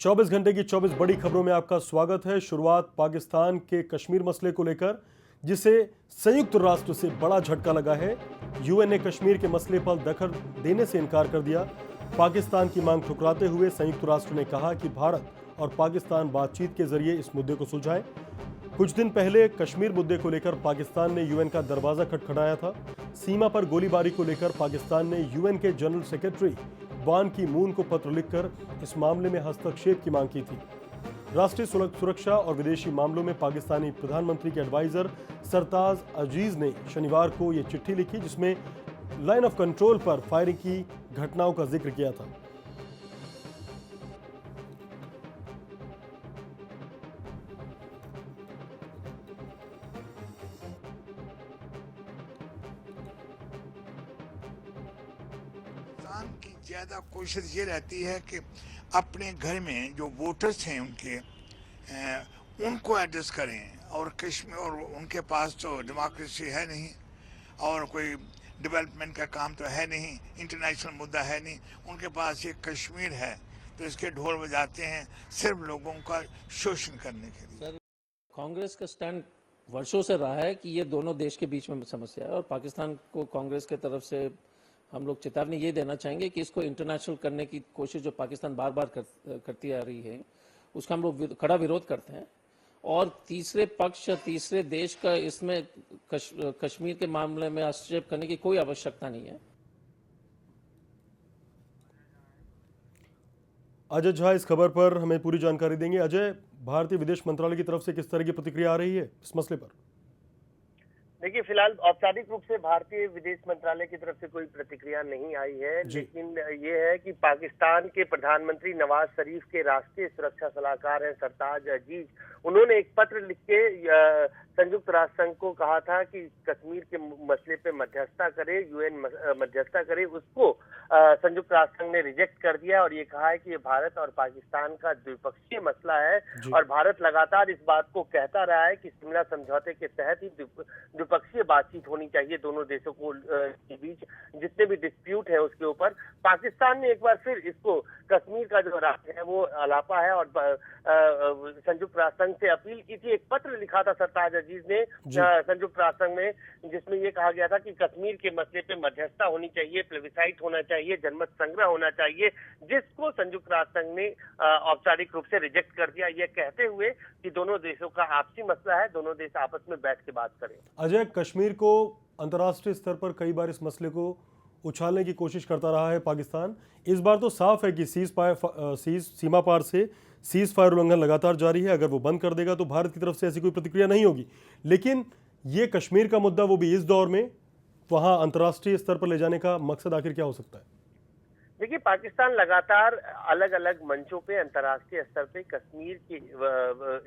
24 घंटे की 24 बड़ी खबरों में आपका स्वागत है। शुरुआत पाकिस्तान के कश्मीर मसले को लेकर, जिसे संयुक्त राष्ट्र से बड़ा झटका लगा है। यूएन ने कश्मीर के मसले पर दखल देने से इनकार कर दिया। पाकिस्तान की मांग ठुकराते हुए संयुक्त राष्ट्र ने कहा कि भारत और पाकिस्तान बातचीत के जरिए इस मुद्दे को सुलझाएं। कुछ दिन पहले कश्मीर मुद्दे को लेकर पाकिस्तान ने यूएन का दरवाजा खटखटाया था। सीमा पर गोलीबारी को लेकर पाकिस्तान ने यूएन के जनरल सेक्रेटरी बान की मून को पत्र लिखकर इस मामले में हस्तक्षेप की मांग की थी। राष्ट्रीय सुरक्षा और विदेशी मामलों में पाकिस्तानी प्रधानमंत्री के एडवाइजर सरताज अजीज ने शनिवार को यह चिट्ठी लिखी, जिसमें लाइन ऑफ कंट्रोल पर फायरिंग की घटनाओं का जिक्र किया था। की ज्यादा कोशिश ये रहती है कि अपने घर में जो वोटर्स हैं उनको एड्रेस करें, और कश्मीर और उनके पास तो डेमोक्रेसी है नहीं और कोई डेवलपमेंट का काम तो है नहीं, इंटरनेशनल मुद्दा है नहीं, उनके पास ये कश्मीर है तो इसके ढोल बजाते हैं सिर्फ लोगों का शोषण करने के लिए। कांग्रेस का स्टैंड वर्षों से रहा है कि ये दोनों देश के बीच में समस्या है, और पाकिस्तान को कांग्रेस की तरफ से हम लोग चेतावनी ये देना चाहेंगे कि इसको इंटरनेशनल करने की कोशिश जो पाकिस्तान बार बार करती आ रही है, उसका हम लोग कड़ा विरोध करते हैं। और तीसरे पक्ष या तीसरे देश का इसमें कश्मीर के मामले में हस्तक्षेप करने की कोई आवश्यकता नहीं है। अजय झा इस खबर पर हमें पूरी जानकारी देंगे। अजय, भारतीय विदेश मंत्रालय की तरफ से किस तरह की प्रतिक्रिया आ रही है इस मसले पर? देखिए, फिलहाल औपचारिक रूप से भारतीय विदेश मंत्रालय की तरफ से कोई प्रतिक्रिया नहीं आई है, लेकिन ये है कि पाकिस्तान के प्रधानमंत्री नवाज शरीफ के राष्ट्रीय सुरक्षा सलाहकार हैं सरताज अजीज, उन्होंने एक पत्र लिख के संयुक्त राष्ट्र संघ को कहा था कि कश्मीर के मसले पे मध्यस्थता करे, यूएन मध्यस्थता करे। उसको संयुक्त राष्ट्र संघ ने रिजेक्ट कर दिया और ये कहा है कि ये भारत और पाकिस्तान का द्विपक्षीय मसला है, और भारत लगातार इस बात को कहता रहा है कि शिमला समझौते के तहत ही द्विपक्षीय बातचीत होनी चाहिए दोनों देशों को के बीच, जितने भी डिस्प्यूट है उसके ऊपर। पाकिस्तान ने एक बार फिर इसको कश्मीर का जो राज्य है वो अलापा है और संयुक्त राष्ट्र संघ से अपील की थी। एक पत्र लिखा था सरताज अजीज ने संयुक्त राष्ट्र संघ में, जिसमें ये कहा गया था कि कश्मीर के मसले पे मध्यस्थता होनी चाहिए, प्लेबिसाइट होना चाहिए, जनमत संग्रह होना चाहिए, जिसको संयुक्त राष्ट्र संघ ने औपचारिक रूप से रिजेक्ट कर दिया, ये कहते हुए कि दोनों देशों का आपसी मसला है, दोनों देश आपस में बैठ के बात करें। अजय, कश्मीर को अंतर्राष्ट्रीय स्तर पर कई बार इस मसले को उछालने की कोशिश करता रहा है पाकिस्तान। इस बार तो साफ है कि सीमा पार से सीज फायर उल्लंघन लगातार जारी है। अगर वो बंद कर देगा तो भारत की तरफ से ऐसी कोई प्रतिक्रिया नहीं होगी, लेकिन ये कश्मीर का मुद्दा, वो भी इस दौर में, वहां अंतर्राष्ट्रीय स्तर पर ले जाने का मकसद आखिर क्या हो सकता है? देखिए, पाकिस्तान लगातार अलग अलग मंचों पे अंतर्राष्ट्रीय स्तर पे कश्मीर के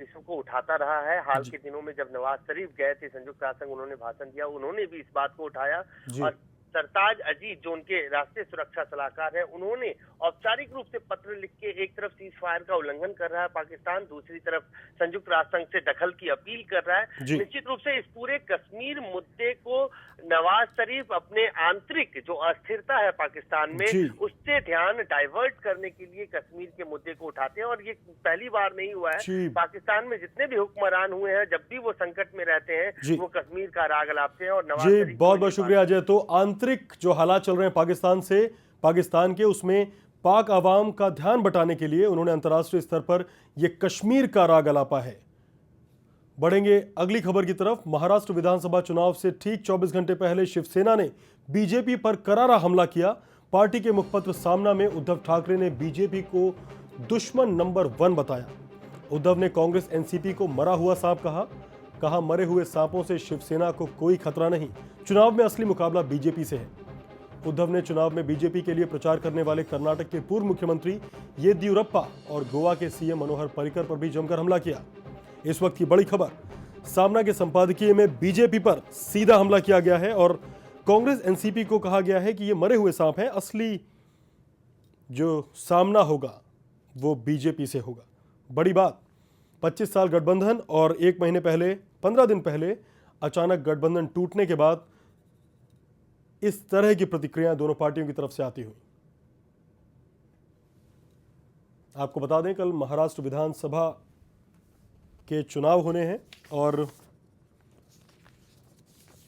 इशू को उठाता रहा है। हाल के दिनों में जब नवाज शरीफ गए थे संयुक्त राष्ट्र संघ, उन्होंने भाषण दिया, उन्होंने भी इस बात को उठाया। और सरताज अजीज जो उनके राष्ट्रीय सुरक्षा सलाहकार हैं, उन्होंने औपचारिक रूप से पत्र लिख के एक तरफ सीज फायर का उल्लंघन कर रहा है पाकिस्तान, दूसरी तरफ संयुक्त राष्ट्र संघ से दखल की अपील कर रहा है। निश्चित रूप से इस पूरे कश्मीर मुद्दे को नवाज शरीफ अपने आंतरिक जो अस्थिरता है पाकिस्तान में, उससे ध्यान डाइवर्ट करने के लिए कश्मीर के मुद्दे को उठाते हैं। और ये पहली बार नहीं हुआ है, पाकिस्तान में जितने भी हुक्मरान हुए हैं, जब भी वो संकट में रहते हैं, वो कश्मीर का राग अलापते हैं। और नवाज शरीफ, बहुत बहुत शुक्रिया अजय। तो आंतरिक जो हालात चल रहे हैं पाकिस्तान के, उसमें पाक आवाम का ध्यान बटाने के लिए उन्होंने अंतर्राष्ट्रीय स्तर पर यह कश्मीर का राग अलापा है। बढ़ेंगे अगली खबर की तरफ। महाराष्ट्र विधानसभा चुनाव से ठीक 24 घंटे पहले शिवसेना ने बीजेपी पर करारा हमला किया। पार्टी के मुखपत्र सामना में उद्धव ठाकरे ने बीजेपी को दुश्मन नंबर 1 बताया। उद्धव ने कांग्रेस एनसीपी को मरा हुआ सांप कहा मरे हुए सांपों से शिवसेना को कोई खतरा नहीं, चुनाव में असली मुकाबला बीजेपी से है। उद्धव ने चुनाव में बीजेपी के लिए प्रचार करने वाले कर्नाटक के पूर्व मुख्यमंत्री येदियुरप्पा और गोवा के सीएम मनोहर पर्रिकर पर भी जमकर हमला किया। इस वक्त की बड़ी खबर, सामना के संपादकीय में बीजेपी पर सीधा हमला किया गया है और कांग्रेस एनसीपी को कहा गया है कि ये मरे हुए सांप हैं, असली जो सामना होगा वो बीजेपी से होगा। बड़ी बात, 25 साल गठबंधन और 1 महीने पहले, 15 दिन पहले अचानक गठबंधन टूटने के बाद इस तरह की प्रतिक्रियाएं दोनों पार्टियों की तरफ से आती हुई। आपको बता दें कल महाराष्ट्र विधानसभा के चुनाव होने हैं और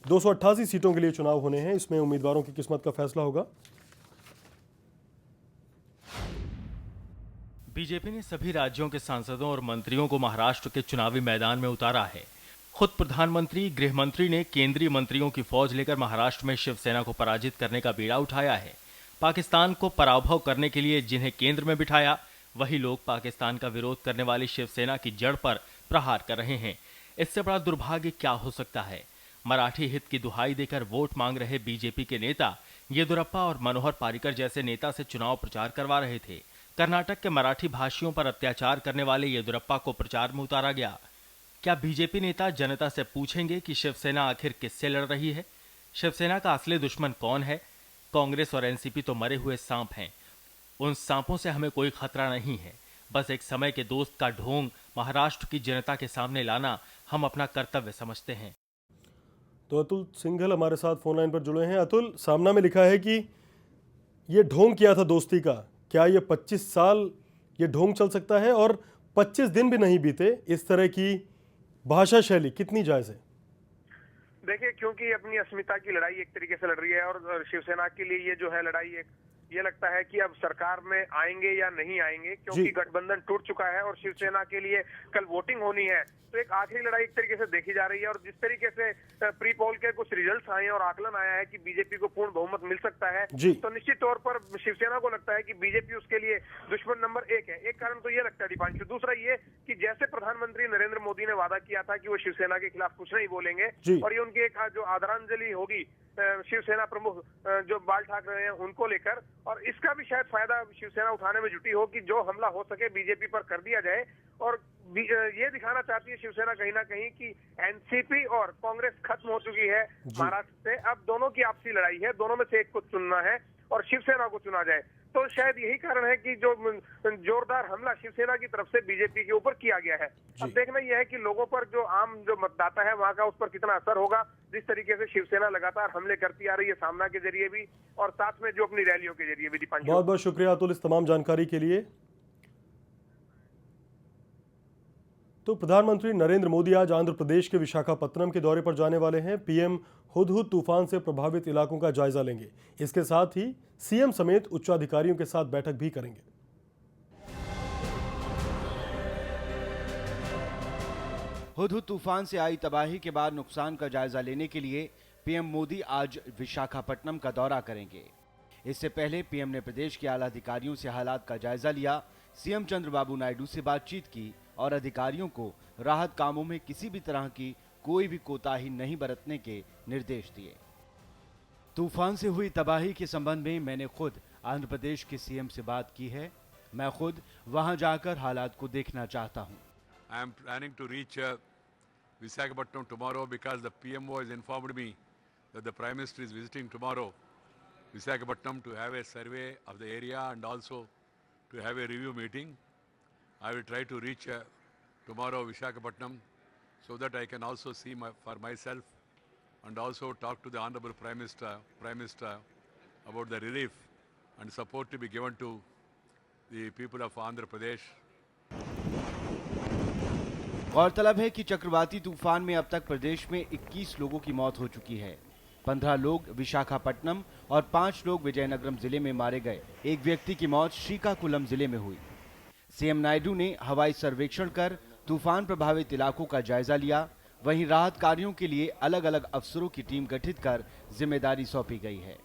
288 सीटों के लिए चुनाव होने हैं। इसमें उम्मीदवारों की किस्मत का फैसला होगा। बीजेपी ने सभी राज्यों के सांसदों और मंत्रियों को महाराष्ट्र के चुनावी मैदान में उतारा है। खुद प्रधानमंत्री, गृह मंत्री ने केंद्रीय मंत्रियों की फौज लेकर महाराष्ट्र में शिवसेना को पराजित करने का बीड़ा उठाया है। पाकिस्तान को पराभव करने के लिए जिन्हें केंद्र में बिठाया, वही लोग पाकिस्तान का विरोध करने वाली शिवसेना की जड़ पर प्रहार कर रहे हैं। इससे बड़ा दुर्भाग्य क्या हो सकता है। मराठी हित की दुहाई देकर वोट मांग रहे बीजेपी के नेता येदियुरप्पा और मनोहर पारिकर जैसे नेता से चुनाव प्रचार करवा रहे थे। कर्नाटक के मराठी भाषियों पर अत्याचार करने वाले येदियुरप्पा को प्रचार में उतारा गया। क्या बीजेपी नेता जनता से पूछेंगे कि शिवसेना आखिर किससे लड़ रही है? शिवसेना का असली दुश्मन कौन है? कांग्रेस और एनसीपी तो मरे हुए सांप हैं। उन सांपों से हमें कोई खतरा नहीं है। बस एक समय के दोस्त का ढोंग महाराष्ट्र की जनता के सामने लाना हम अपना कर्तव्य समझते हैं। तो अतुल सिंघल हमारे साथ फोन लाइन पर जुड़े हैं। अतुल, सामना में लिखा है कि ये ढोंग किया था दोस्ती का। क्या ये 25 साल ये ढोंग चल सकता है? और 25 दिन भी नहीं बीते, इस तरह की भाषा शैली कितनी जायज है? देखिए, क्योंकि अपनी अस्मिता की लड़ाई एक तरीके से लड़ रही है और शिवसेना के लिए ये जो है लड़ाई ये लगता है कि अब सरकार में आएंगे या नहीं आएंगे, क्योंकि गठबंधन टूट चुका है और शिवसेना के लिए कल वोटिंग होनी है। तो एक आखिरी लड़ाई एक तरीके से देखी जा रही है। और जिस तरीके से प्री पोल के कुछ रिजल्ट्स आए हैं और आकलन आया है कि बीजेपी को पूर्ण बहुमत मिल सकता है, तो निश्चित तौर पर शिवसेना को लगता है कि बीजेपी उसके लिए दुश्मन नंबर 1 है। एक कारण तो ये लगता है दीपांशु। दूसरा ये कि जैसे प्रधानमंत्री नरेंद्र मोदी ने वादा किया था कि वो शिवसेना के खिलाफ कुछ नहीं बोलेंगे, और ये उनकी एक जो आदरांजलि होगी शिवसेना प्रमुख जो बाल ठाकरे हैं उनको लेकर, और इसका भी शायद फायदा शिवसेना उठाने में जुटी हो कि जो हमला हो सके बीजेपी पर कर दिया जाए। और ये दिखाना चाहती है शिवसेना कहीं ना कहीं कि एनसीपी और कांग्रेस खत्म हो चुकी है महाराष्ट्र से। अब दोनों की आपसी लड़ाई है, दोनों में से एक को चुनना है और शिवसेना को चुना जाए। तो शायद यही कारण है कि जो जोरदार हमला शिवसेना की तरफ से बीजेपी के ऊपर किया गया है। अब देखना यह है कि लोगों पर, जो आम जो मतदाता है वहां का, उस पर कितना असर होगा। जिस तरीके से शिवसेना लगातार हमले करती आ रही है, सामना के जरिए भी और साथ में जो अपनी रैलियों के जरिए भी। दीपांशु, बहुत बहुत शुक्रिया अतुल इस तमाम जानकारी के लिए। तो प्रधानमंत्री नरेंद्र मोदी आज आंध्र प्रदेश के विशाखापत्तनम के दौरे पर जाने वाले हैं। पीएम हुदहुद तूफान से प्रभावित इलाकों का जायजा लेंगे। इसके साथ ही सीएम समेत उच्चाधिकारियों के साथ बैठक भी करेंगे। हुदहुद तूफान से आई तबाही के बाद नुकसान का जायजा लेने के लिए पीएम मोदी आज विशाखापट्टनम का दौरा करेंगे। इससे पहले पीएम ने प्रदेश के आला अधिकारियों से हालात का जायजा लिया, सीएम चंद्रबाबू नायडू से बातचीत की और अधिकारियों को राहत कामों में किसी भी तरह की कोई भी कोताही नहीं बरतने के निर्देश दिए। तूफान से हुई तबाही के संबंध में मैंने खुद आंध्र प्रदेश के सीएम से बात की है। मैं खुद वहां जाकर हालात को देखना चाहता हूं। I am planning to reach Visakhapatnam tomorrow because the PMO has informed me that the Prime Minister is visiting tomorrow Visakhapatnam to have a survey of the area and also to have a review meeting. I will try to reach tomorrow Visakhapatnam so that I can also see for myself and also talk to the Honorable Prime Minister about the relief and support to be given to the people of Andhra Pradesh. गौरतलब है कि चक्रवाती तूफान में अब तक प्रदेश में 21 लोगों की मौत हो चुकी है। 15 लोग विशाखापट्टनम और 5 लोग विजयनगरम जिले में मारे गए। एक व्यक्ति की मौत श्रीकाकुलम जिले में हुई। सीएम नायडू ने हवाई सर्वेक्षण कर तूफान प्रभावित इलाकों का जायजा लिया। वहीं राहत कार्यों के लिए अलग अलग अफसरों की टीम गठित कर जिम्मेदारी सौंपी गई है।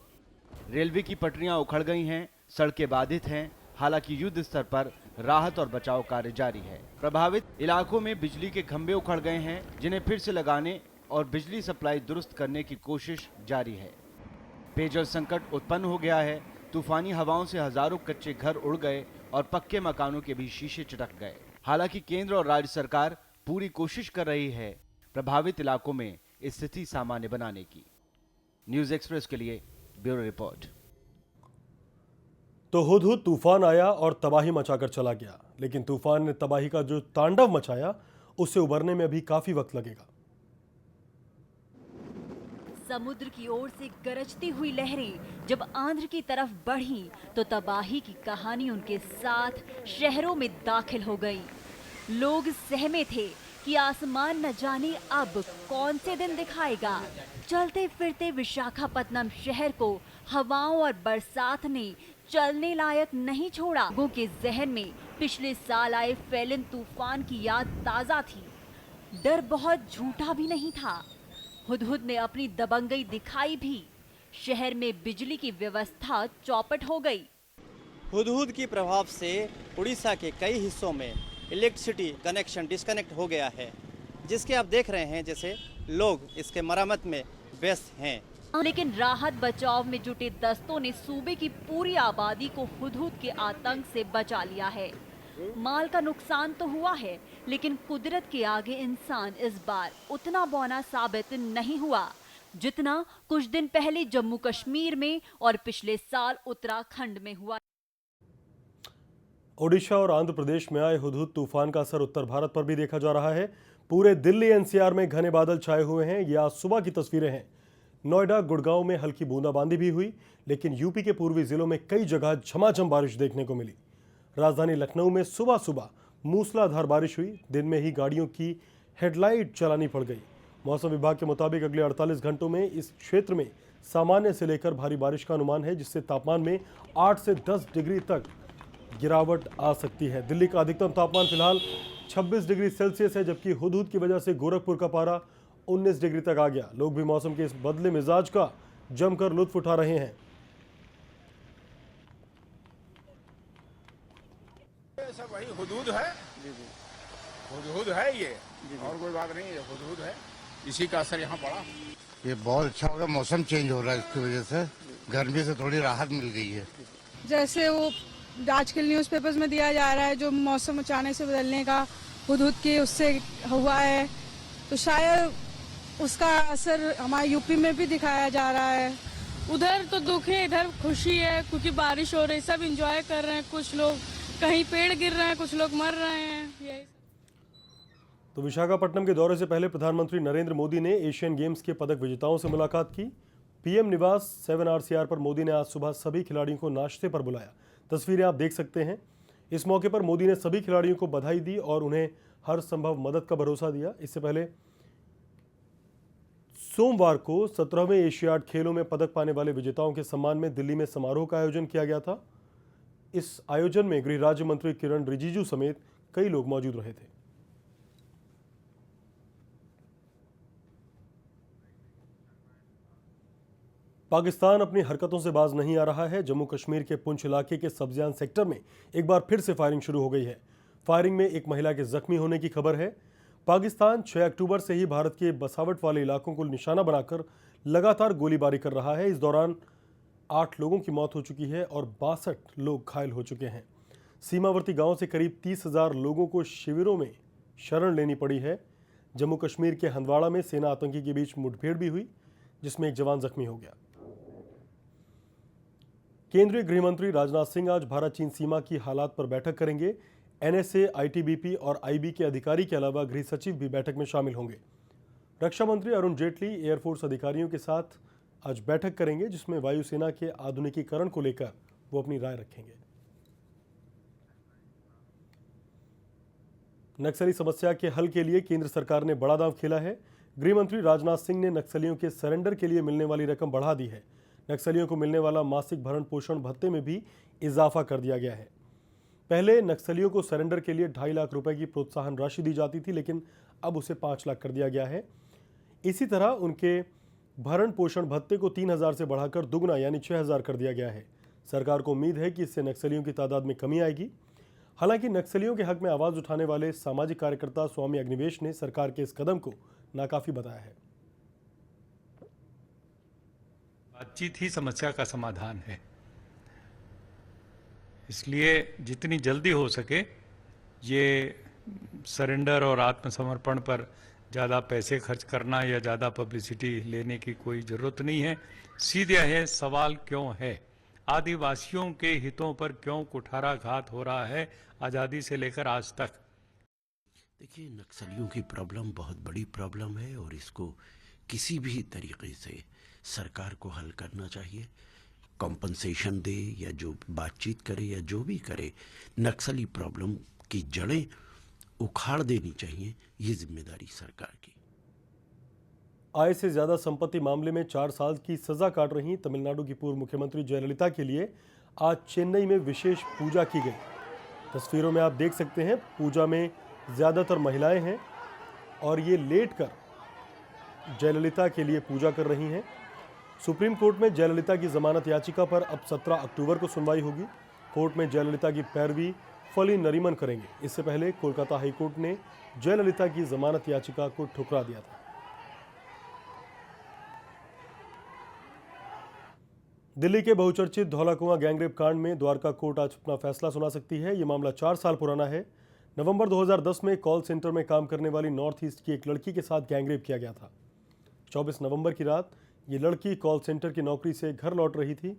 रेलवे की पटरियां उखड़ गई हैं, सड़कें बाधित हैं। हालांकि युद्ध स्तर पर राहत और बचाव कार्य जारी है। प्रभावित इलाकों में बिजली के खंभे उखड़ गए हैं, जिन्हें फिर से लगाने और बिजली सप्लाई दुरुस्त करने की कोशिश जारी है। पेयजल संकट उत्पन्न हो गया है। तूफानी हवाओं से हजारों कच्चे घर उड़ गए और पक्के मकानों के भी शीशे चटक गए। हालांकि केंद्र और राज्य सरकार पूरी कोशिश कर रही है प्रभावित इलाकों में स्थिति सामान्य बनाने की। न्यूज एक्सप्रेस के लिए ब्यूरो रिपोर्ट। तो हुदहुद तूफान आया और तबाही मचाकर चला गया, लेकिन तूफान ने तबाही का जो तांडव मचाया उससे उबरने में अभी काफी वक्त लगेगा। समुद्र की ओर से गरजती हुई लहरें जब आंध्र की तरफ बढ़ीं, तो तबाही की कहानी उनके साथ शहरों में दाखिल हो गई। लोग सहमे थे कि आसमान न जाने अब कौन से दिन दिखाएगा। चलते फिरते विशाखापत्तनम शहर को हवाओं और बरसात ने चलने लायक नहीं छोड़ा। लोगों के जहन में पिछले साल आए फेलिन तूफान की याद ताजा थी। डर बहुत झूठा भी नहीं था। हुदहुद ने अपनी दबंगई दिखाई भी। शहर में बिजली की व्यवस्था चौपट हो गई। हुदहुद के प्रभाव से उड़ीसा के कई हिस्सों में इलेक्ट्रिसिटी कनेक्शन डिस्कनेक्ट हो गया है, जिसके आप देख रहे हैं जैसे लोग इसके मरम्मत में व्यस्त हैं। लेकिन राहत बचाव में जुटे दस्तों ने सूबे की पूरी आबादी को हुदहुद के आतंक से बचा लिया है। माल का नुकसान तो हुआ है, लेकिन कुदरत के आगे इंसान इस बार उतना बौना साबित नहीं हुआ जितना कुछ दिन पहले जम्मू कश्मीर में और पिछले साल उत्तराखंड में हुआ। ओडिशा और आंध्र प्रदेश में आए हुदहुद तूफान का असर उत्तर भारत पर भी देखा जा रहा है। पूरे दिल्ली एनसीआर में घने बादल छाए हुए हैं। ये आज सुबह की तस्वीरें हैं। नोएडा, गुड़गांव में हल्की बूंदाबांदी भी हुई, लेकिन यूपी के पूर्वी जिलों में कई जगह झमाझम बारिश देखने को मिली। राजधानी लखनऊ में सुबह सुबह मूसलाधार बारिश हुई। दिन में ही गाड़ियों की हेडलाइट चलानी पड़ गई। मौसम विभाग के मुताबिक अगले 48 घंटों में इस क्षेत्र में सामान्य से लेकर भारी बारिश का अनुमान है, जिससे तापमान में 8 से 10 डिग्री तक गिरावट आ सकती है। दिल्ली का अधिकतम तापमान फिलहाल 26 डिग्री सेल्सियस है, जबकि हुदहुद की वजह से गोरखपुर का पारा 19 डिग्री तक आ गया। लोग भी मौसम के इस बदले मिजाज का जमकर लुत्फ उठा रहे हैं। सब वही हुदहुद है, हुदहुद है ये, और कोई बात नहीं है, हुदहुद है, इसी का असर यहाँ पड़ा। ये बहुत अच्छा होगा, मौसम चेंज हो रहा है, इसकी वजह से गर्मी से थोड़ी राहत मिल गई है। जैसे वो आजकल न्यूज़पेपर्स में दिया जा रहा है, जो मौसम अचानक से बदलने का हुदहुद के उससे हुआ है, तो शायद उसका असर हमारे यूपी में भी दिखाया जा रहा है। उधर तो दुख है, इधर खुशी है, क्योंकि बारिश हो रही है, सब एंजॉय कर रहे हैं। कुछ लोग कहीं पेड़ गिर रहे हैं, कुछ लोग मर रहे हैं। यही तो विशाखापट्टनम के दौरे से पहले प्रधानमंत्री नरेंद्र मोदी ने एशियन गेम्स के पदक विजेताओं से मुलाकात की। पीएम निवास 7RCR पर मोदी ने आज सुबह सभी खिलाड़ियों को नाश्ते पर बुलाया। तस्वीरें आप देख सकते हैं। इस मौके पर मोदी ने सभी खिलाड़ियों को बधाई दी और उन्हें हर संभव मदद का भरोसा दिया। इससे पहले सोमवार को 17वें एशियाड खेलों में पदक पाने वाले विजेताओं के सम्मान में दिल्ली में समारोह का आयोजन किया गया था। इस आयोजन में गृह राज्य मंत्री किरण रिजिजू समेत कई लोग मौजूद रहे थे। पाकिस्तान अपनी हरकतों से बाज नहीं आ रहा है। जम्मू कश्मीर के पुंछ इलाके के सब्जियान सेक्टर में एक बार फिर से फायरिंग शुरू हो गई है। फायरिंग में एक महिला के जख्मी होने की खबर है। पाकिस्तान 6 अक्टूबर से ही भारत के बसावट वाले इलाकों को निशाना बनाकर लगातार गोलीबारी कर रहा है। इस दौरान 8 लोगों की मौत हो चुकी है और 62 लोग घायल हो चुके हैं। सीमावर्ती गांव से करीब 30,000 लोगों को शिविरों में शरण लेनी पड़ी है। जम्मू कश्मीर के हंदवाड़ा में सेना आतंकी के बीच मुठभेड़ भी हुई, जिसमें एक जवान जख्मी हो गया। केंद्रीय गृह मंत्री राजनाथ सिंह आज भारत चीन सीमा की हालात पर बैठक करेंगे। NSA, ITBP और IB के अधिकारी के अलावा गृह सचिव भी बैठक में शामिल होंगे। रक्षा मंत्री अरुण जेटली एयरफोर्स अधिकारियों के साथ आज बैठक करेंगे, जिसमें वायुसेना के आधुनिकीकरण को लेकर वो अपनी राय रखेंगे। नक्सली समस्या के हल के लिए केंद्र सरकार ने बड़ा दांव खेला है। गृह मंत्री राजनाथ सिंह ने नक्सलियों के सरेंडर के लिए मिलने वाली रकम बढ़ा दी है। नक्सलियों को मिलने वाला मासिक भरण पोषण भत्ते में भी इजाफा कर दिया गया है। पहले नक्सलियों को सरेंडर के लिए 2.5 लाख रुपए की प्रोत्साहन राशि दी जाती थी, लेकिन अब उसे 5 लाख कर दिया गया है। इसी तरह उनके भरण पोषण भत्ते को 3,000 से बढ़ाकर दुगना यानी 6,000 कर दिया गया है। सरकार को उम्मीद है कि इससे नक्सलियों की तादाद में कमी आएगी। हालांकि नक्सलियों के हक में आवाज उठाने वाले सामाजिक कार्यकर्ता स्वामी अग्निवेश ने सरकार के इस कदम को नाकाफी बताया है। बातचीत ही समस्या का समाधान है, इसलिए जितनी जल्दी हो सके ये सरेंडर और आत्मसमर्पण पर ज़्यादा पैसे खर्च करना या ज़्यादा पब्लिसिटी लेने की कोई ज़रूरत नहीं है। सीधे है सवाल क्यों है, आदिवासियों के हितों पर क्यों कुठाराघात हो रहा है आज़ादी से लेकर आज तक। देखिए, नक्सलियों की प्रॉब्लम बहुत बड़ी प्रॉब्लम है और इसको किसी भी तरीके से सरकार को हल करना चाहिए, कॉम्पनसेशन दे या जो बातचीत करे या जो भी करे, नक्सली प्रॉब्लम की जड़ें उखाड़ देनी चाहिए। ये जिम्मेदारी सरकार की। आय से ज्यादा संपत्ति मामले में 4 साल की सजा काट रही तमिलनाडु की पूर्व मुख्यमंत्री जयललिता के लिए आज चेन्नई में विशेष पूजा की गई। तस्वीरों में आप देख सकते हैं, पूजा में ज्यादातर महिलाएं हैं और ये लेटकर जयललिता के लिए पूजा कर रही हैं। सुप्रीम कोर्ट में जयललिता की जमानत याचिका पर अब 17 अक्टूबर को सुनवाई होगी। कोर्ट में जयललिता की पैरवी फली नरीमन करेंगे। इससे पहले कोलकाता हाईकोर्ट ने जयललिता की जमानत याचिका को ठुकरा दिया था। दिल्ली के बहुचर्चित धौलाकुआं गैंगरेप कांड में द्वारका कोर्ट आज अपना फैसला सुना सकती है। ये मामला 4 साल पुराना है। नवंबर 2010 में कॉल सेंटर में काम करने वाली नॉर्थ ईस्ट की एक लड़की के साथ गैंगरेप किया गया था। 24 नवंबर की रात ये लड़की कॉल सेंटर की नौकरी से घर लौट रही थी।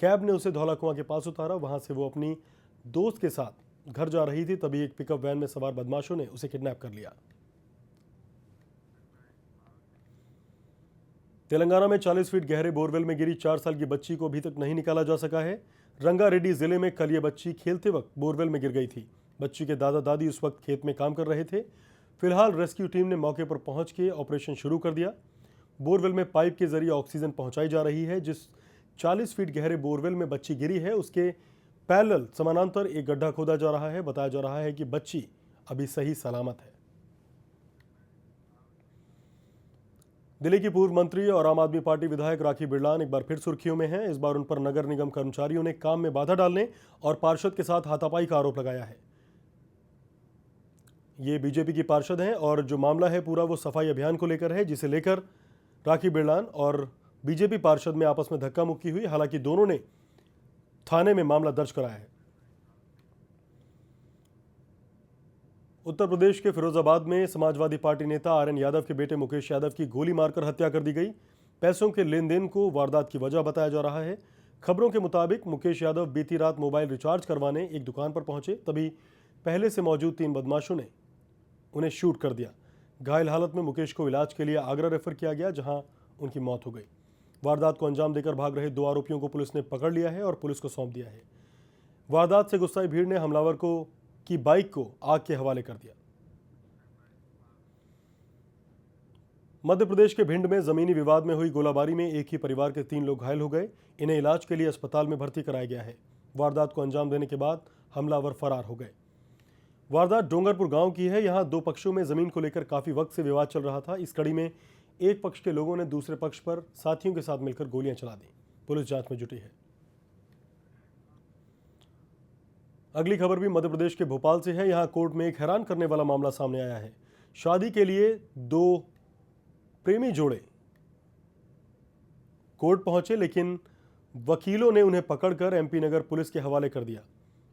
कैब ने उसे धौलाकुआं के पास उतारा। वहां से वो अपनी दोस्त के साथ घर जा रही थी, तभी एक पिकअप वैन में सवार बदमाशों ने उसे किडनैप कर लिया। तेलंगाना में 40 फीट गहरे बोरवेल में गिरी 4 साल की बच्ची को अभी तक नहीं निकाला जा सका है। रंगारेड्डी जिले में कल ये बच्ची खेलते वक्त बोरवेल में गिर गई थी। बच्ची के दादा दादी उस वक्त खेत में काम कर रहे थे। फिलहाल रेस्क्यू टीम ने मौके पर पहुंच के ऑपरेशन शुरू कर दिया। बोरवेल में पाइप के जरिए ऑक्सीजन पहुंचाई जा रही है। जिस 40 फीट गहरे बोरवेल में बच्ची गिरी है उसके पैरेलल समानांतर एक गड्ढा खोदा जा रहा है। बताया जा रहा है कि बच्ची अभी सही सलामत है। दिल्ली की पूर्व मंत्री और आम आदमी पार्टी विधायक राखी बिरलान एक बार फिर सुर्खियों में हैं। इस बार उन पर नगर निगम कर्मचारियों ने काम में बाधा डालने और पार्षद के साथ हाथापाई का आरोप लगाया है। ये बीजेपी की पार्षद हैं और जो मामला है पूरा वो सफाई अभियान को लेकर है, जिसे लेकर राखी बिरलान और बीजेपी पार्षद में आपस में धक्का मुक्की हुई। हालांकि दोनों ने थाने में मामला दर्ज कराया है। उत्तर प्रदेश के फिरोजाबाद में समाजवादी पार्टी नेता आर्यन यादव के बेटे मुकेश यादव की गोली मारकर हत्या कर दी गई। पैसों के लेन देन को वारदात की वजह बताया जा रहा है। खबरों के मुताबिक मुकेश यादव बीती रात मोबाइल रिचार्ज करवाने एक दुकान पर पहुंचे, तभी पहले से मौजूद 3 बदमाशों ने उन्हें शूट कर दिया। घायल हालत में मुकेश को इलाज के लिए आगरा रेफर किया गया, जहां उनकी मौत हो गई। वारदात को अंजाम देकर भाग रहे 2 आरोपियों को पुलिस ने पकड़ लिया है और पुलिस को सौंप दिया है। वारदात से गुस्साई भीड़ ने हमलावर की बाइक को आग के हवाले कर दिया। मध्य प्रदेश के भिंड में जमीनी विवाद में हुई गोलाबारी में एक ही परिवार के 3 लोग घायल हो गए। इन्हें इलाज के लिए अस्पताल में भर्ती कराया गया है। वारदात को अंजाम देने के बाद हमलावर फरार हो गए। वारदात डोंगरपुर गांव की है। यहां 2 पक्षों में जमीन को लेकर काफी वक्त से विवाद चल रहा था। इस कड़ी में एक पक्ष के लोगों ने दूसरे पक्ष पर साथियों के साथ मिलकर गोलियां चला दी। पुलिस जांच में जुटी है। अगली खबर भी मध्य प्रदेश के भोपाल से है। यहां कोर्ट में एक हैरान करने वाला मामला सामने आया है। शादी के लिए 2 प्रेमी जोड़े कोर्ट पहुंचे, लेकिन वकीलों ने उन्हें पकड़कर एमपी नगर पुलिस के हवाले कर दिया।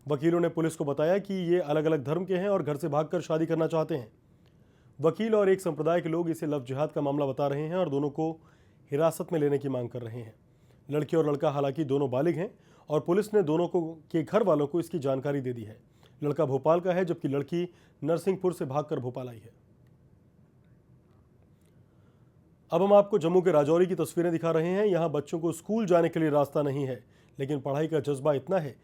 वकीलों ने पुलिस को बताया कि ये अलग अलग धर्म के हैं और घर से भागकर शादी करना चाहते हैं। वकील और एक संप्रदाय के लोग इसे लव जिहाद का मामला बता रहे हैं और दोनों को हिरासत में लेने की मांग कर रहे हैं। लड़की और लड़का हालांकि दोनों बालिग हैं और पुलिस ने दोनों के घर वालों को इसकी जानकारी दे दी है। लड़का भोपाल का है, जबकि लड़की नरसिंहपुर से भागकर भोपाल आई है। अब हम आपको जम्मू के राजौरी की तस्वीरें दिखा रहे हैं। यहाँ बच्चों को स्कूल जाने के लिए रास्ता नहीं है, लेकिन पढ़ाई का जज्बा इतना है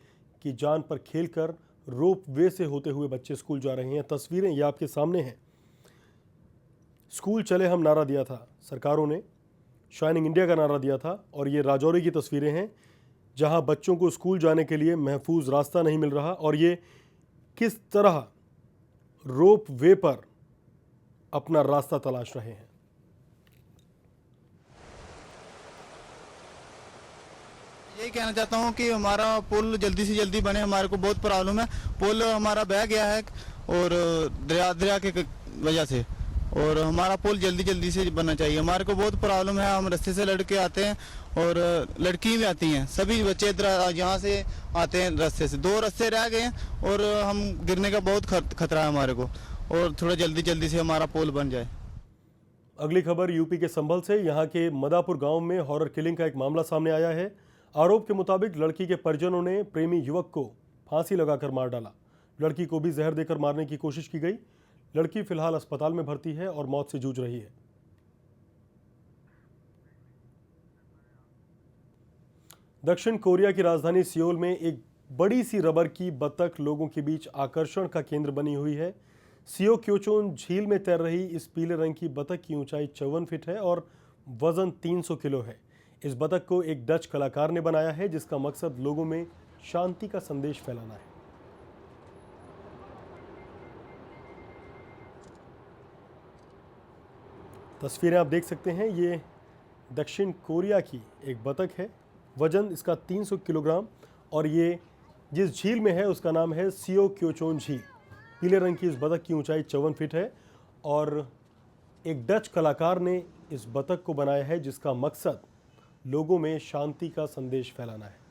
कि जान पर खेलकर रोप वे से होते हुए बच्चे स्कूल जा रहे हैं। तस्वीरें ये आपके सामने हैं। स्कूल चले हम नारा दिया था सरकारों ने, शाइनिंग इंडिया का नारा दिया था, और ये राजौरी की तस्वीरें हैं जहां बच्चों को स्कूल जाने के लिए महफूज रास्ता नहीं मिल रहा और ये किस तरह रोप वे पर अपना रास्ता तलाश रहे हैं। यही कहना चाहता हूँ कि हमारा पुल जल्दी से जल्दी बने। हमारे को बहुत प्रॉब्लम है। पुल हमारा बह गया है और दरिया के वजह से, और हमारा पुल जल्दी से बनना चाहिए। हमारे को बहुत प्रॉब्लम है। हम रास्ते से लड़के आते हैं और लड़की भी आती हैं। सभी बच्चे यहाँ से आते हैं रास्ते से। 2 रास्ते रह गए हैं और हम गिरने का बहुत खतरा है हमारे को, और थोड़ा जल्दी से हमारा पुल बन जाए। अगली खबर यूपी के संभल से। यहाँ के मदापुर गांव में हॉरर किलिंग का एक मामला सामने आया है। आरोप के मुताबिक लड़की के परिजनों ने प्रेमी युवक को फांसी लगाकर मार डाला। लड़की को भी जहर देकर मारने की कोशिश की गई। लड़की फिलहाल अस्पताल में भर्ती है और मौत से जूझ रही है। दक्षिण कोरिया की राजधानी सियोल में एक बड़ी सी रबर की बतख लोगों के बीच आकर्षण का केंद्र बनी हुई है। सियो क्योचोन झील में तैर रही इस पीले रंग की बतख की ऊंचाई 54 फीट है और वजन 300 किलो है। इस बतख को एक डच कलाकार ने बनाया है, जिसका मकसद लोगों में शांति का संदेश फैलाना है। तस्वीरें आप देख सकते हैं, ये दक्षिण कोरिया की एक बतख है। वजन इसका 300 किलोग्राम और ये जिस झील में है उसका नाम है सियो क्योचोन झील। पीले रंग की इस बतख की ऊंचाई 54 फीट है और एक डच कलाकार ने इस बतख को बनाया है, जिसका मकसद लोगों में शांति का संदेश फैलाना है।